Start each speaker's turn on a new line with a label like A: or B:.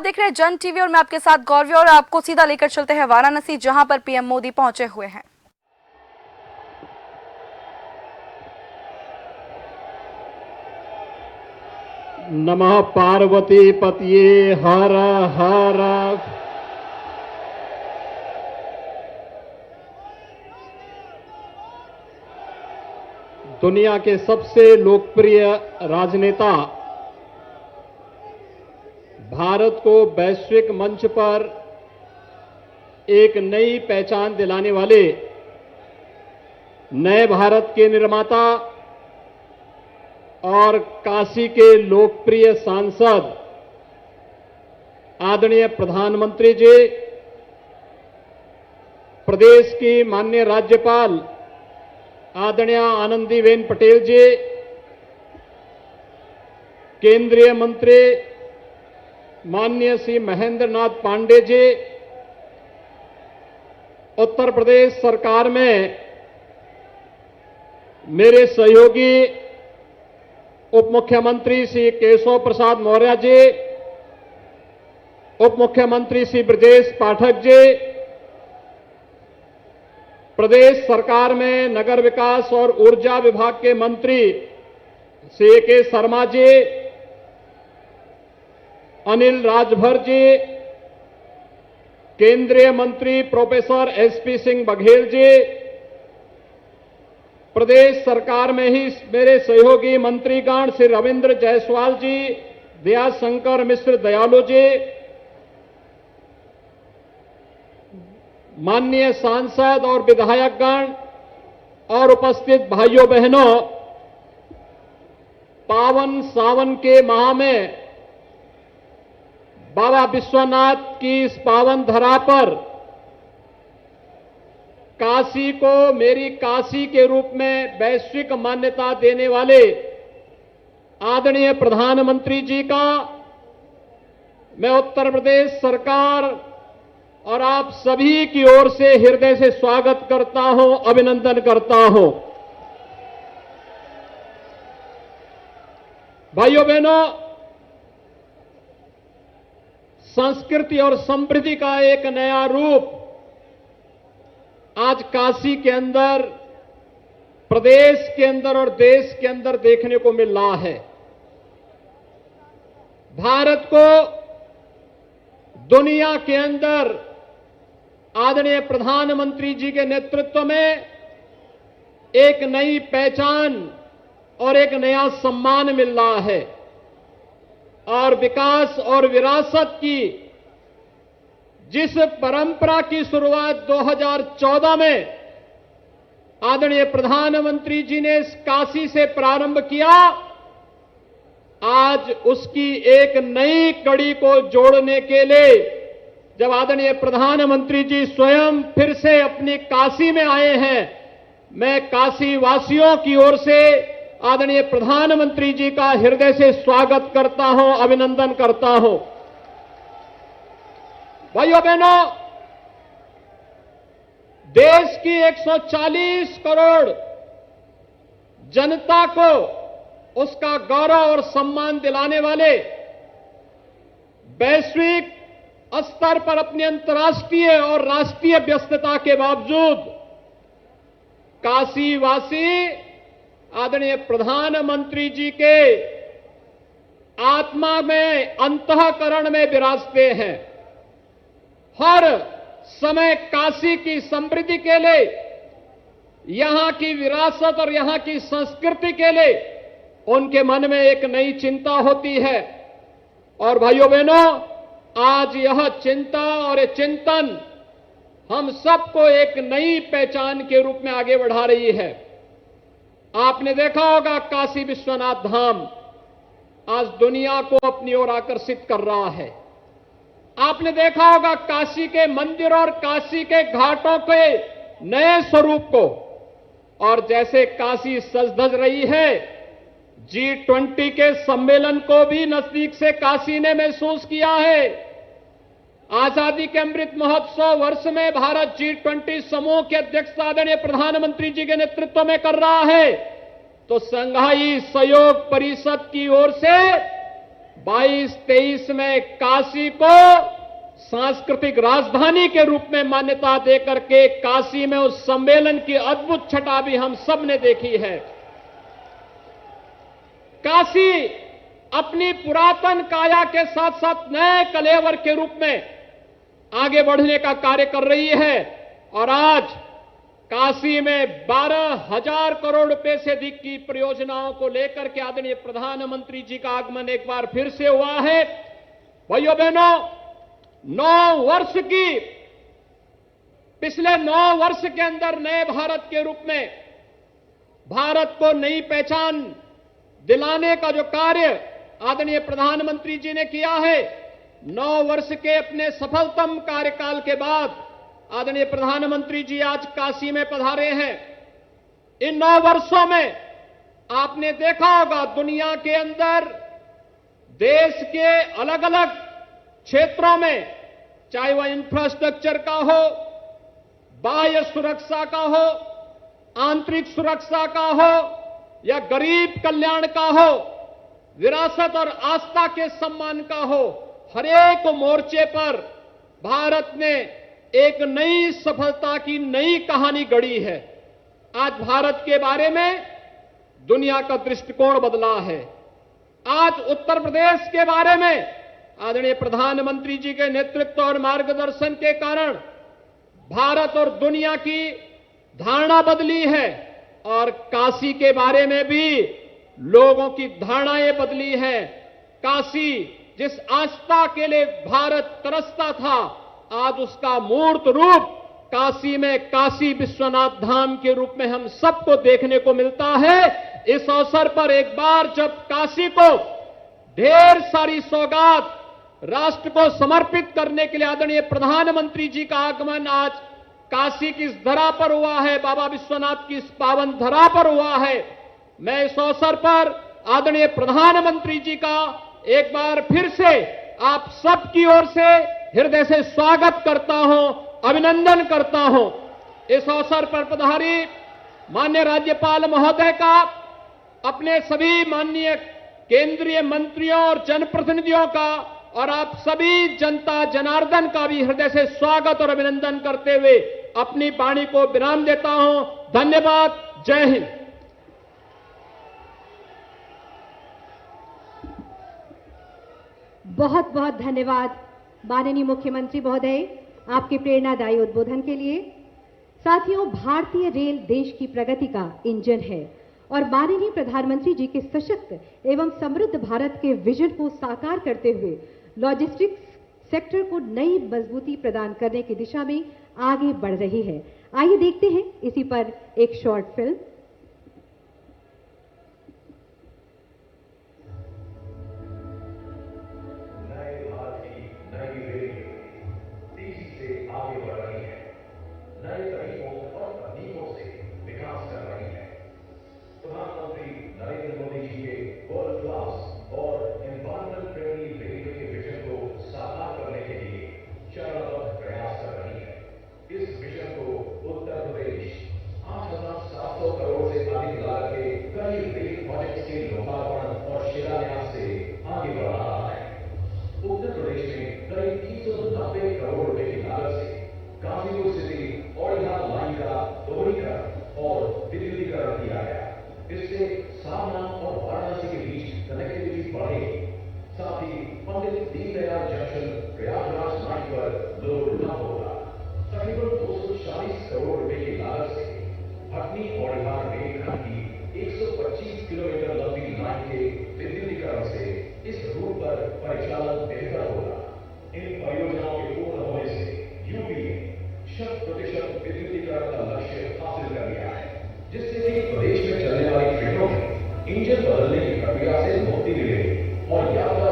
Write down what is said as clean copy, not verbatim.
A: आप देख रहे हैं जन टीवी और मैं आपके साथ गौरवी और आपको सीधा लेकर चलते हैं वाराणसी, जहां पर पीएम मोदी पहुंचे हुए हैं।
B: नमः पार्वती पतये हर हर। दुनिया के सबसे लोकप्रिय राजनेता, भारत को वैश्विक मंच पर एक नई पहचान दिलाने वाले नए भारत के निर्माता और काशी के लोकप्रिय सांसद आदरणीय प्रधानमंत्री जी, प्रदेश की माननीय राज्यपाल आदरणीय आनंदीबेन पटेल जी, केंद्रीय मंत्री माननीय श्री महेंद्र नाथ पांडे जी, उत्तर प्रदेश सरकार में मेरे सहयोगी उप मुख्यमंत्री श्री केशव प्रसाद मौर्य जी, उप मुख्यमंत्री श्री ब्रजेश पाठक जी, प्रदेश सरकार में नगर विकास और ऊर्जा विभाग के मंत्री श्री के शर्मा जी, अनिल राजभर जी, केंद्रीय मंत्री प्रोफेसर एसपी सिंह बघेल जी, प्रदेश सरकार में ही मेरे सहयोगी मंत्रीगण श्री रविंद्र जायसवाल जी, दयाशंकर मिश्र दयालु जी, माननीय सांसद और विधायकगण और उपस्थित भाइयों बहनों, पावन सावन के माह में बाबा विश्वनाथ की इस पावन धरा पर काशी को मेरी काशी के रूप में वैश्विक मान्यता देने वाले आदरणीय प्रधानमंत्री जी का मैं उत्तर प्रदेश सरकार और आप सभी की ओर से हृदय से स्वागत करता हूं, अभिनंदन करता हूं। भाइयों बहनों, संस्कृति और समृद्धि का एक नया रूप आज काशी के अंदर, प्रदेश के अंदर और देश के अंदर देखने को मिल रहा है। भारत को दुनिया के अंदर आदरणीय प्रधानमंत्री जी के नेतृत्व में एक नई पहचान और एक नया सम्मान मिल रहा है और विकास और विरासत की जिस परंपरा की शुरुआत 2014 में आदरणीय प्रधानमंत्री जी ने इस काशी से प्रारंभ किया, आज उसकी एक नई कड़ी को जोड़ने के लिए जब आदरणीय प्रधानमंत्री जी स्वयं फिर से अपनी काशी में आए हैं, मैं काशी वासियों की ओर से आदरणीय प्रधानमंत्री जी का हृदय से स्वागत करता हूं, अभिनंदन करता हूं। भाइयों बहनों, देश की 140 करोड़ जनता को उसका गौरव और सम्मान दिलाने वाले, वैश्विक स्तर पर अपनी अंतर्राष्ट्रीय और राष्ट्रीय व्यस्तता के बावजूद काशीवासी आदरणीय प्रधानमंत्री जी के आत्मा में, अंतःकरण में विराजते हैं। हर समय काशी की समृद्धि के लिए, यहां की विरासत और यहां की संस्कृति के लिए उनके मन में एक नई चिंता होती है। और भाइयों बहनों, आज यह चिंता और ये चिंतन हम सबको एक नई पहचान के रूप में आगे बढ़ा रही है। आपने देखा होगा काशी विश्वनाथ धाम आज दुनिया को अपनी ओर आकर्षित कर रहा है। आपने देखा होगा काशी के मंदिर और काशी के घाटों के नए स्वरूप को, और जैसे काशी सज धज रही है, G20 के सम्मेलन को भी नजदीक से काशी ने महसूस किया है। आजादी के अमृत महोत्सव वर्ष में भारत G20 समूह के अध्यक्षता आदरणीय प्रधानमंत्री जी के नेतृत्व में कर रहा है, तो संघाई सहयोग परिषद की ओर से 22-23 में काशी को सांस्कृतिक राजधानी के रूप में मान्यता देकर के काशी में उस सम्मेलन की अद्भुत छटा भी हम सब ने देखी है। काशी अपनी पुरातन काया के साथ साथ नए कलेवर के रूप में आगे बढ़ने का कार्य कर रही है और आज काशी में 12,000 करोड़ रुपए से अधिक की परियोजनाओं को लेकर के आदरणीय प्रधानमंत्री जी का आगमन एक बार फिर से हुआ है। भाइयों बहनों, 9 वर्ष की पिछले 9 वर्ष के अंदर नए भारत के रूप में भारत को नई पहचान दिलाने का जो कार्य आदरणीय प्रधानमंत्री जी ने किया है, 9 वर्ष के अपने सफलतम कार्यकाल के बाद आदरणीय प्रधानमंत्री जी आज काशी में पधारे हैं। इन 9 वर्षों में आपने देखा होगा दुनिया के अंदर देश के अलग अलग क्षेत्रों में, चाहे वह इंफ्रास्ट्रक्चर का हो, बाह्य सुरक्षा का हो, आंतरिक सुरक्षा का हो या गरीब कल्याण का हो, विरासत और आस्था के सम्मान का हो, हर एक मोर्चे पर भारत ने एक नई सफलता की नई कहानी गढ़ी है। आज भारत के बारे में दुनिया का दृष्टिकोण बदला है। आज उत्तर प्रदेश के बारे में आदरणीय प्रधानमंत्री जी के नेतृत्व और मार्गदर्शन के कारण भारत और दुनिया की धारणा बदली है और काशी के बारे में भी लोगों की धारणाएं बदली है। काशी जिस आस्था के लिए भारत तरसता था, आज उसका मूर्त रूप काशी में काशी विश्वनाथ धाम के रूप में हम सबको देखने को मिलता है। इस अवसर पर एक बार जब काशी को ढेर सारी सौगात राष्ट्र को समर्पित करने के लिए आदरणीय प्रधानमंत्री जी का आगमन आज काशी की इस धरा पर हुआ है, बाबा विश्वनाथ की इस पावन धरा पर हुआ है, मैं इस अवसर पर आदरणीय प्रधानमंत्री जी का एक बार फिर से आप सबकी ओर से हृदय से स्वागत करता हूं, अभिनंदन करता हूं। इस अवसर पर पधारी माननीय राज्यपाल महोदय का, अपने सभी माननीय केंद्रीय मंत्रियों और जनप्रतिनिधियों का और आप सभी जनता जनार्दन का भी हृदय से स्वागत और अभिनंदन करते हुए अपनी वाणी को विराम देता हूं। धन्यवाद। जय हिंद।
C: बहुत बहुत धन्यवाद माननीय मुख्यमंत्री महोदय आपके प्रेरणादायी उद्बोधन के लिए। साथियों, भारतीय रेल देश की प्रगति का इंजन है और माननीय प्रधानमंत्री जी के सशक्त एवं समृद्ध भारत के विजन को साकार करते हुए लॉजिस्टिक्स सेक्टर को नई मजबूती प्रदान करने की दिशा में आगे बढ़ रही है। आइए देखते हैं इसी पर एक शॉर्ट फिल्म।
D: इंजन बदलने की प्रक्रिया से मुक्ति मिले और यात्रा